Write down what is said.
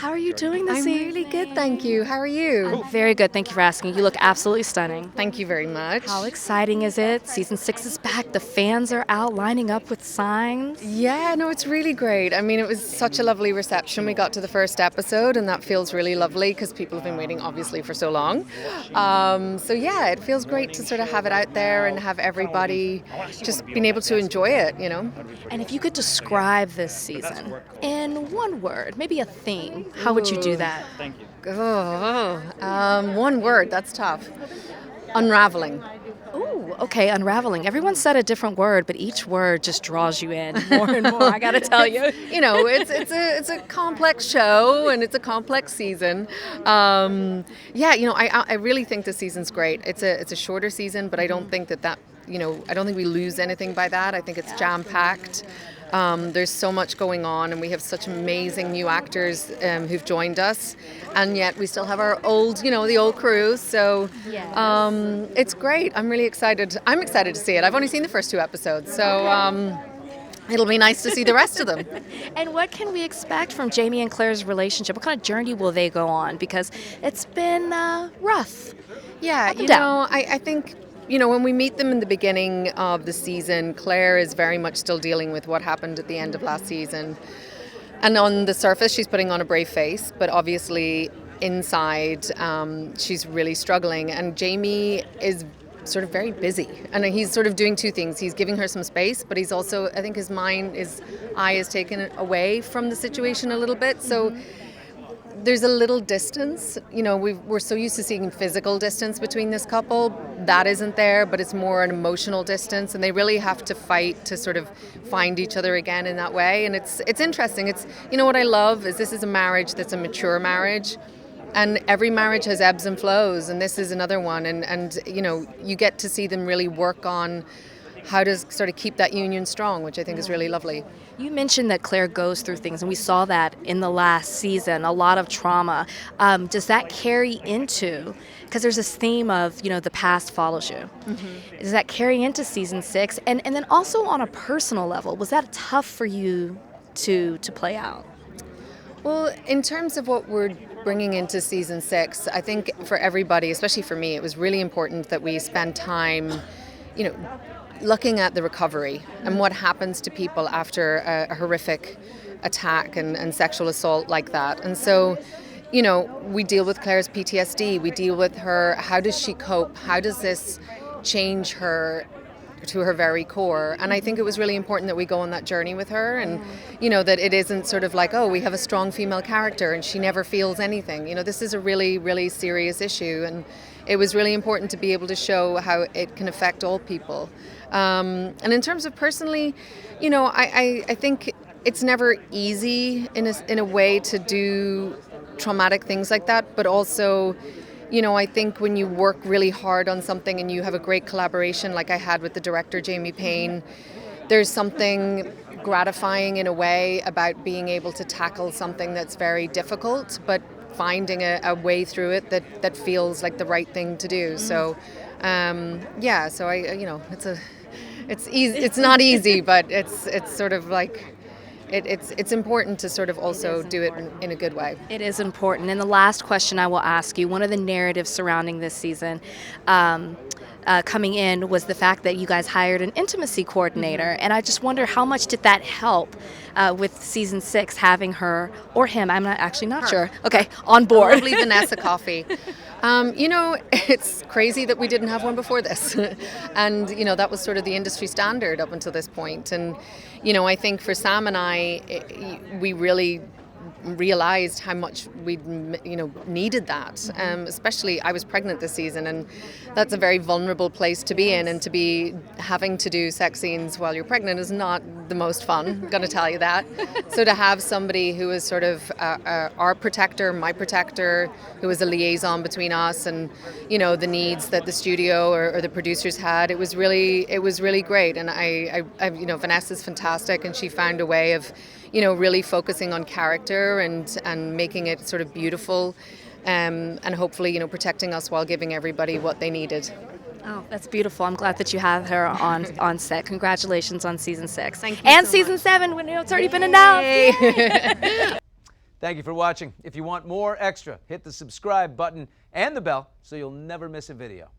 How are you doing this I'm evening? really good, thank you. How are you? I'm very good. Thank you for asking. You look absolutely stunning. Thank you very much. How exciting is it? Season 6 is back. The fans are out lining up with signs. Yeah, no, it's really great. I mean, it was such a lovely reception. We got to the first episode, and that feels really lovely because people have been waiting, obviously, for so long. So, yeah, it feels great to sort of have it out there and have everybody just being able to enjoy it. And if you could describe this season in one word, maybe a theme, how would you do that? One word, that's tough. Unraveling. Ooh, okay, unraveling. Everyone said a different word, but each word just draws you in more and more. I got to tell you. It's a complex show and it's a complex season. I really think this season's great. It's a shorter season, but I don't think that I don't think we lose anything by that. I think it's jam packed. There's so much going on, and we have such amazing new actors who've joined us, and yet we still have our the old crew. So it's great. I'm really excited. I'm excited to see it. I've only seen the first 2 episodes, so it'll be nice to see the rest of them. And what can we expect from Jamie and Claire's relationship? What kind of journey will they go on? Because it's been rough. Yeah, I think. When we meet them in the beginning of the season, Claire is very much still dealing with what happened at the end of last season. And on the surface, she's putting on a brave face, but obviously inside, she's really struggling. And Jamie is sort of very busy. And he's sort of doing 2 things. He's giving her some space, but he's also, I think his eye is taken away from the situation a little bit. So there's a little distance. We're so used to seeing physical distance between this couple. That isn't there, but it's more an emotional distance, and they really have to fight to sort of find each other again in that way. And it's interesting. What I love is this is a marriage that's a mature marriage, and every marriage has ebbs and flows, and this is another one. And you get to see them really work on how to sort of keep that union strong, which I think is really lovely. You mentioned that Claire goes through things, and we saw that in the last season, a lot of trauma. Does that carry into, because there's this theme of, the past follows you. Mm-hmm. Does that carry into season 6? And then also on a personal level, was that tough for you to play out? Well, in terms of what we're bringing into season 6, I think for everybody, especially for me, it was really important that we spend time, looking at the recovery and what happens to people after a horrific attack and sexual assault like that. And so, we deal with Claire's PTSD, we deal with her, how does she cope? How does this change her to her very core? And I think it was really important that we go on that journey with her, and that it isn't sort of like, oh, we have a strong female character and she never feels anything. This is a really, really serious issue, and it was really important to be able to show how it can affect all people. And in terms of personally, I think it's never easy in a way to do traumatic things like that, but also, I think when you work really hard on something and you have a great collaboration like I had with the director, Jamie Payne, there's something gratifying in a way about being able to tackle something that's very difficult, but finding a way through it that feels like the right thing to do. So, it's easy. It's not easy, but it's sort of like it's important to sort of also do it in a good way. It is important. And the last question I will ask you, one of the narratives surrounding this season coming in was the fact that you guys hired an intimacy coordinator. Mm-hmm. And I just wonder, how much did that help with season 6, having her or him? I'm not sure. Okay, on board. Lovely Vanessa Coffey. It's crazy that we didn't have one before this. And, that was sort of the industry standard up until this point. And, I think for Sam and I, we really realized how much we needed that, especially I was pregnant this season, and that's a very vulnerable place to be in, and to be having to do sex scenes while you're pregnant is not the most fun. I'm going to tell you that. So to have somebody who is sort of our protector, my protector, who is a liaison between us and the needs that the studio or the producers had, it was really great. And I Vanessa's fantastic, and she found a way of really focusing on character and making it sort of beautiful, and hopefully, protecting us while giving everybody what they needed. Oh, that's beautiful. I'm glad that you have her on set. Congratulations on season 6. Thank you and so season much. 7, when it's already been announced. Yay. Thank you for watching. If you want more extra, hit the subscribe button and the bell so you'll never miss a video.